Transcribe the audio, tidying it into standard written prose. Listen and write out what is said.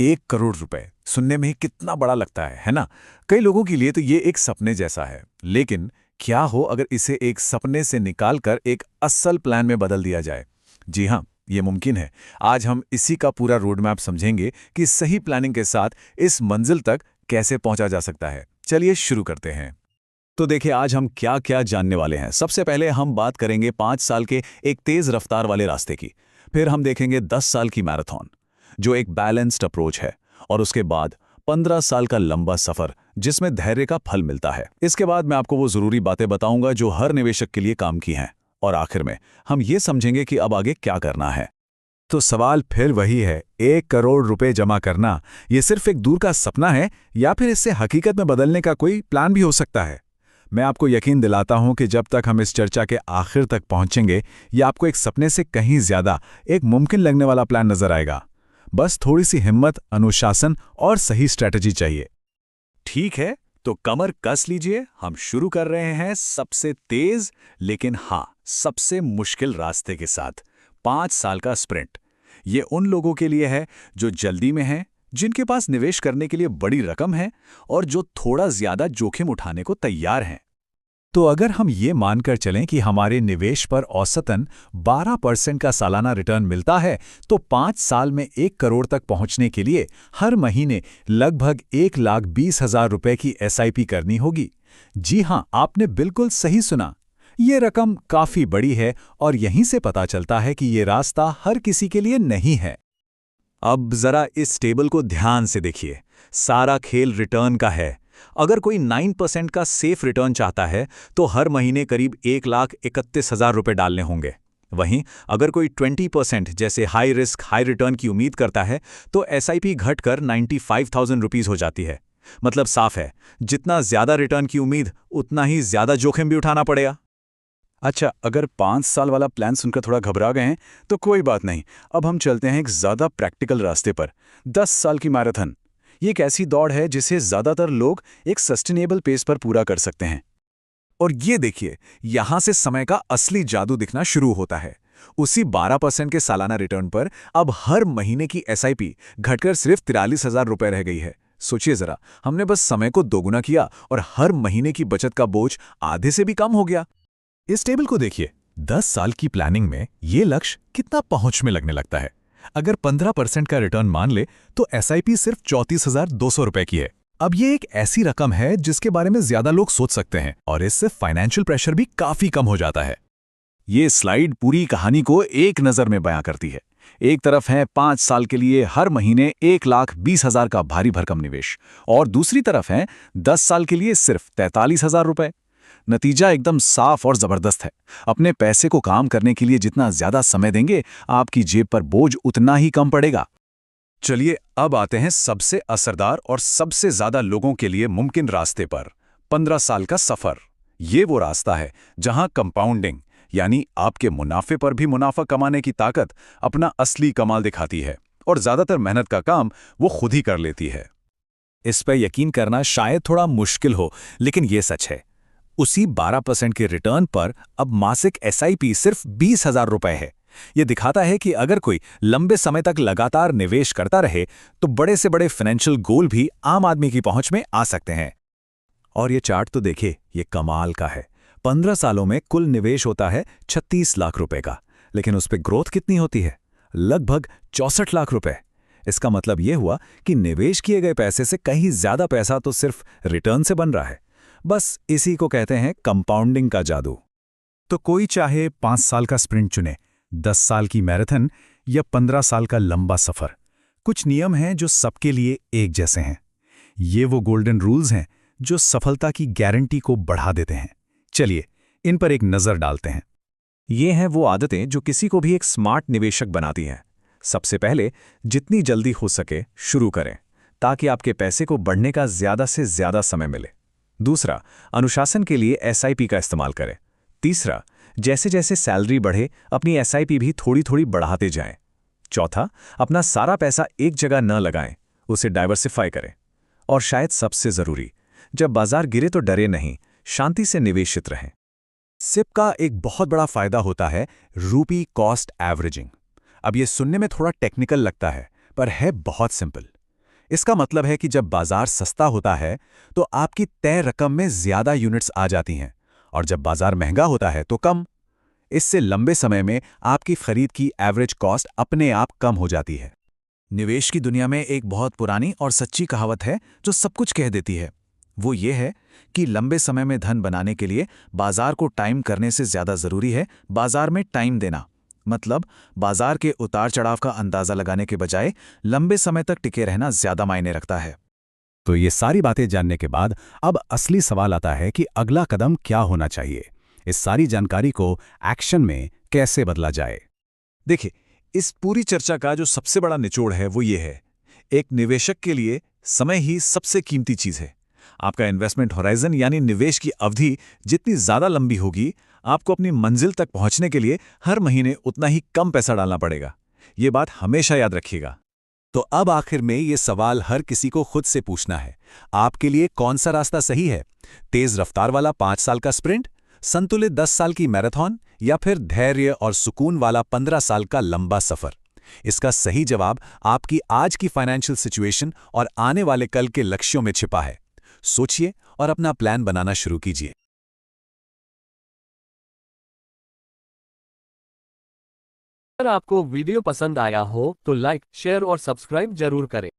1 करोड़ रुपए सुनने में ही कितना बड़ा लगता है ना? कई लोगों के लिए तो ये एक सपने जैसा है। लेकिन क्या हो अगर इसे एक सपने से निकालकर एक असल प्लान में बदल दिया जाए? जी हाँ, ये मुमकिन है। आज हम इसी का पूरा रोड मैप समझेंगे कि सही प्लानिंग के साथ इस मंजिल तक कैसे पहुंचा जा सकता है। चलिए शुरू करते हैं। तो देखिए आज हम क्या क्या जानने वाले हैं। सबसे पहले हम बात करेंगे 5 साल के एक तेज रफ्तार वाले रास्ते की। फिर हम देखेंगे 10 साल की मैराथन जो एक बैलेंस्ड अप्रोच है। और उसके बाद 15 साल का लंबा सफर जिसमें धैर्य का फल मिलता है। इसके बाद मैं आपको वो जरूरी बातें बताऊंगा जो हर निवेशक के लिए काम की हैं। और आखिर में हम ये समझेंगे कि अब आगे क्या करना है। तो सवाल फिर वही है, 1 करोड़ रुपए जमा करना ये सिर्फ एक दूर का सपना है या फिर इससे हकीकत में बदलने का कोई प्लान भी हो सकता है? मैं आपको यकीन दिलाता हूं कि जब तक हम इस चर्चा के आखिर तक पहुंचेंगे, ये आपको एक सपने से कहीं ज्यादा एक मुमकिन लगने वाला प्लान नजर आएगा। बस थोड़ी सी हिम्मत, अनुशासन और सही स्ट्रैटेजी चाहिए। ठीक है, तो कमर कस लीजिए। हम शुरू कर रहे हैं सबसे तेज लेकिन हाँ सबसे मुश्किल रास्ते के साथ। 5 साल का स्प्रिंट। ये उन लोगों के लिए है जो जल्दी में हैं, जिनके पास निवेश करने के लिए बड़ी रकम है और जो थोड़ा ज्यादा जोखिम उठाने को तैयार हैं। तो अगर हम ये मानकर चलें कि हमारे निवेश पर औसतन 12% का सालाना रिटर्न मिलता है, तो 5 साल में 1 करोड़ तक पहुंचने के लिए हर महीने लगभग 1,20,000 रुपए की एसआईपी करनी होगी। जी हां, आपने बिल्कुल सही सुना। ये रकम काफी बड़ी है और यहीं से पता चलता है कि ये रास्ता हर किसी के लिए नहीं है। अब जरा इस टेबल को ध्यान से देखिए। सारा खेल रिटर्न का है। अगर कोई 9% का सेफ रिटर्न चाहता है तो हर महीने करीब 1,31,000 रुपए डालने होंगे। वहीं अगर कोई 20% जैसे हाई रिस्क हाई रिटर्न की उम्मीद करता है तो एसआईपी घटकर 95,000 रुपीज हो जाती है। मतलब साफ है, जितना ज्यादा रिटर्न की उम्मीद उतना ही ज्यादा जोखिम भी उठाना पड़ेगा। अच्छा, अगर 5 साल वाला प्लान सुनकर थोड़ा घबरा गए हैं तो कोई बात नहीं। अब हम चलते हैं एक ज़्यादा प्रैक्टिकल रास्ते पर। 10 साल की मैराथन। ये एक ऐसी दौड़ है जिसे ज़्यादातर लोग एक सस्टेनेबल पेस पर पूरा कर सकते हैं। और ये देखिए, यहां से समय का असली जादू दिखना शुरू होता है। उसी 12% के सालाना रिटर्न पर अब हर महीने की एसआईपी घटकर सिर्फ 43,000 रुपए रह गई है। सोचिए जरा, हमने बस समय को दोगुना किया और हर महीने की बचत का बोझ आधे से भी कम हो गया। इस टेबल को देखिए, 10 साल की प्लानिंग में ये लक्ष्य कितना पहुंच में लगने लगता है। अगर 15% का रिटर्न मान ले तो एसआईपी सिर्फ 34,200 रुपए की है। अब ये एक ऐसी रकम है जिसके बारे में ज्यादा लोग सोच सकते हैं और इससे फाइनेंशियल प्रेशर भी काफी कम हो जाता है। ये स्लाइड पूरी कहानी को एक नज़र में बयां करती है। एक तरफ है 5 साल के लिए हर महीने 1,20,000 का भारी भरकम निवेश और दूसरी तरफ है 10 साल के लिए सिर्फ 43,000 रुपए। नतीजा एकदम साफ और जबरदस्त है। अपने पैसे को काम करने के लिए जितना ज्यादा समय देंगे, आपकी जेब पर बोझ उतना ही कम पड़ेगा। चलिए अब आते हैं सबसे असरदार और सबसे ज्यादा लोगों के लिए मुमकिन रास्ते पर। 15 साल का सफर। ये वो रास्ता है जहां कंपाउंडिंग यानी आपके मुनाफे पर भी मुनाफा कमाने की ताकत अपना असली कमाल दिखाती है और ज्यादातर मेहनत का काम वो खुद ही कर लेती है। इस पर यकीन करना शायद थोड़ा मुश्किल हो, लेकिन ये सच है। उसी 12% के रिटर्न पर अब मासिक एसआईपी सिर्फ 20,000 रुपए है। यह दिखाता है कि अगर कोई लंबे समय तक लगातार निवेश करता रहे तो बड़े से बड़े फाइनेंशियल गोल भी आम आदमी की पहुंच में आ सकते हैं। और ये चार्ट तो देखिए, ये कमाल का है। 15 सालों में कुल निवेश होता है 36 लाख रुपए का, लेकिन उस पर ग्रोथ कितनी होती है? लगभग 64 लाख रुपए। इसका मतलब यह हुआ कि निवेश किए गए पैसे से कहीं ज्यादा पैसा तो सिर्फ रिटर्न से बन रहा है। बस इसी को कहते हैं कंपाउंडिंग का जादू। तो कोई चाहे 5 साल का स्प्रिंट चुने, 10 साल की मैराथन या 15 साल का लंबा सफर, कुछ नियम हैं जो सबके लिए एक जैसे हैं। ये वो गोल्डन रूल्स हैं जो सफलता की गारंटी को बढ़ा देते हैं। चलिए इन पर एक नजर डालते हैं। ये हैं वो आदतें जो किसी को भी एक स्मार्ट निवेशक बनाती हैं। सबसे पहले, जितनी जल्दी हो सके शुरू करें ताकि आपके पैसे को बढ़ने का ज्यादा से ज्यादा समय मिले। दूसरा, अनुशासन के लिए एसआईपी का इस्तेमाल करें। तीसरा, जैसे जैसे सैलरी बढ़े अपनी एसआईपी भी थोड़ी थोड़ी बढ़ाते जाएं। चौथा, अपना सारा पैसा एक जगह न लगाएं, उसे डाइवर्सिफाई करें। और शायद सबसे जरूरी, जब बाजार गिरे तो डरे नहीं, शांति से निवेशित रहें। सिप का एक बहुत बड़ा फायदा होता है रूपी कॉस्ट एवरेजिंग। अब ये सुनने में थोड़ा टेक्निकल लगता है, पर है बहुत सिंपल। इसका मतलब है कि जब बाजार सस्ता होता है तो आपकी तय रकम में ज्यादा यूनिट्स आ जाती हैं, और जब बाजार महंगा होता है तो कम। इससे लंबे समय में आपकी खरीद की एवरेज कॉस्ट अपने आप कम हो जाती है। निवेश की दुनिया में एक बहुत पुरानी और सच्ची कहावत है जो सब कुछ कह देती है। वो ये है कि लंबे समय में धन बनाने के लिए बाजार को टाइम करने से ज्यादा जरूरी है बाजार में टाइम देना। मतलब बाजार के उतार चढ़ाव का अंदाजा लगाने के बजाय लंबे समय तक टिके रहना ज्यादा मायने रखता है। तो ये सारी बातें जानने के बाद अब असली सवाल आता है कि अगला कदम क्या होना चाहिए। इस सारी जानकारी को एक्शन में कैसे बदला जाए। देखिए, इस पूरी चर्चा का जो सबसे बड़ा निचोड़ है वो ये है, एक निवेशक के लिए समय ही सबसे कीमती चीज है। आपका इन्वेस्टमेंट होराइजन यानी निवेश की अवधि जितनी ज्यादा लंबी होगी, आपको अपनी मंजिल तक पहुंचने के लिए हर महीने उतना ही कम पैसा डालना पड़ेगा। ये बात हमेशा याद रखिएगा। तो अब आखिर में ये सवाल हर किसी को खुद से पूछना है, आपके लिए कौन सा रास्ता सही है? तेज रफ्तार वाला 5 साल का स्प्रिंट, संतुलित 10 साल की मैराथन, या फिर धैर्य और सुकून वाला 15 साल का लंबा सफर? इसका सही जवाब आपकी आज की फाइनेंशियल सिचुएशन और आने वाले कल के लक्ष्यों में छिपा है। सोचिए और अपना प्लान बनाना शुरू कीजिए। अगर आपको वीडियो पसंद आया हो तो लाइक, शेयर और सब्सक्राइब जरूर करें।